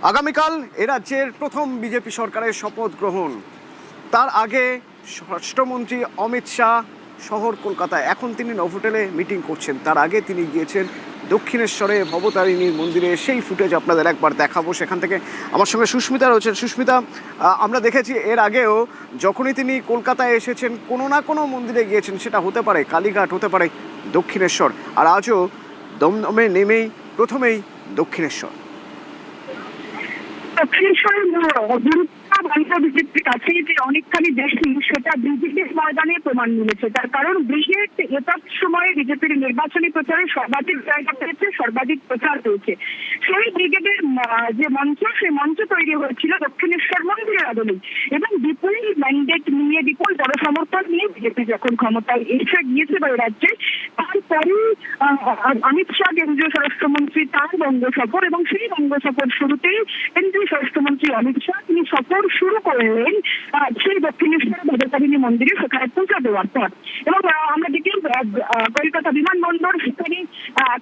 আগামীকাল এ রাজ্যের প্রথম বিজেপি সরকারের শপথ গ্রহণ। তার আগে স্বরাষ্ট্রমন্ত্রী অমিত শাহ শহর কলকাতায়, এখন তিনি নভোটেলে মিটিং করছেন। তার আগে তিনি গিয়েছেন দক্ষিণেশ্বরে ভবতারিণীর মন্দিরে। সেই ফুটেজ আপনাদের একবার দেখাবো। সেখান থেকে আমার সঙ্গে সুস্মিতা রয়েছেন। সুস্মিতা, আমরা দেখেছি এর আগেও যখনই তিনি কলকাতায় এসেছেন কোনো না কোনো মন্দিরে গিয়েছেন, সেটা হতে পারে কালীঘাট, হতে পারে দক্ষিণেশ্বর, আর আজও দমদমে নেমেই প্রথমেই দক্ষিণেশ্বর। দক্ষিণেশ্বরের গুরুত্ব বিজেপির কাছে যে অনেকখানি বেশি, সেটা ব্রিগেডের ময়দানে প্রমাণ মিলেছে। তার কারণ ব্রিগেড এতৎ সময়ে বিজেপির নির্বাচনী প্রচারে সর্বাধিক জায়গা পেয়েছে, সর্বাধিক প্রচার পেয়েছে। সেই ব্রিগেডের যে মঞ্চ, সেই মঞ্চ তৈরি হয়েছিল দক্ষিণেশ্বর মন্দিরের আদলে, এবং বিপুল ম্যান্ডেট নিয়ে, বিপুল জনসমর্থন নিয়ে বিজেপি যখন ক্ষমতায় এসে গিয়েছে বা রাজ্যে, তারপরেই অমিত শাহ কেন্দ্রীয় স্বরাষ্ট্রমন্ত্রী তার বঙ্গ সফর, এবং সেই বঙ্গ সফর শুরুতেই কেন্দ্রীয় স্বরাষ্ট্রমন্ত্রী অমিত শাহ তিনি সফর শুরু করলেন সেই দক্ষিণেশ্বর ভবতারিণী মন্দিরে, সেখানে পূজা দেওয়ার পর। এবং আমরা দেখি কলকাতা বিমানবন্দর, সেখানে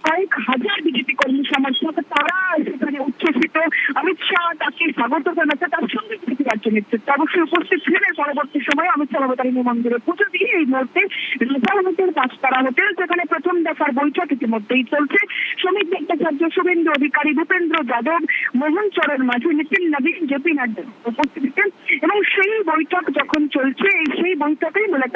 কয়েক হাজার বিজেপি কর্মী সমর্থক, তারা সেখানে উচ্ছ্বসিত। অমিত শাহ তাকে স্বাগত জানাচ্ছে, তার সঙ্গে বিজেপি রাজ্য নেতৃত্ব অবশ্যই উপস্থিত ছিলেন। পরবর্তী সময় অমিত শাহ ভবতারিণী মন্দিরে পুজো দিয়ে এই মুহূর্তে রাজা হোটেল, পাঁচতারা হোটেল, যেখানে প্রথম দফার বৈঠক ইতিমধ্যেই চলছে। শ্রমিক ভট্টাচার্য, শুভেন্দু অধিকারী, ভূপেন্দ্র যাদব, মোহন চরণ মাঝি, নিতিন নবীন, জেপি নাড্ডা উপস্থিত ছিলেন। এবং সেই বৈঠক যখন চলছে, সেই বৈঠকেই মূলত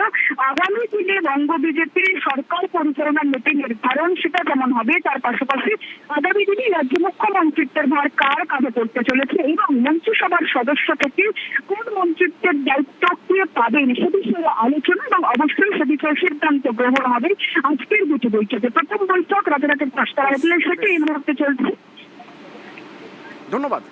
আগামী দিনে বঙ্গ বিজেপির সরকার পরিচালনার নীতি নির্ধারণ, সেটা যেমন হবে, তার পাশাপাশি আগামী দিনে রাজ্য মুখ্যমন্ত্রিত্বের ভার কার কাঁধে পড়তে চলেছে এবং মন্ত্রিসভার সদস্য থেকে কোন মন্ত্রিত্বের দায়িত্ব কে পাবেন, সে বিষয়ে আলোচনা এবং অবশ্যই সে বিষয়ে সিদ্ধান্ত গ্রহণ হবে আজকের দুটি বৈঠকে। প্রথম বৈঠক রাজারহাটের পাঁচতারা হোটেলে, সেটি এই মুহূর্তে চলছে। ধন্যবাদ।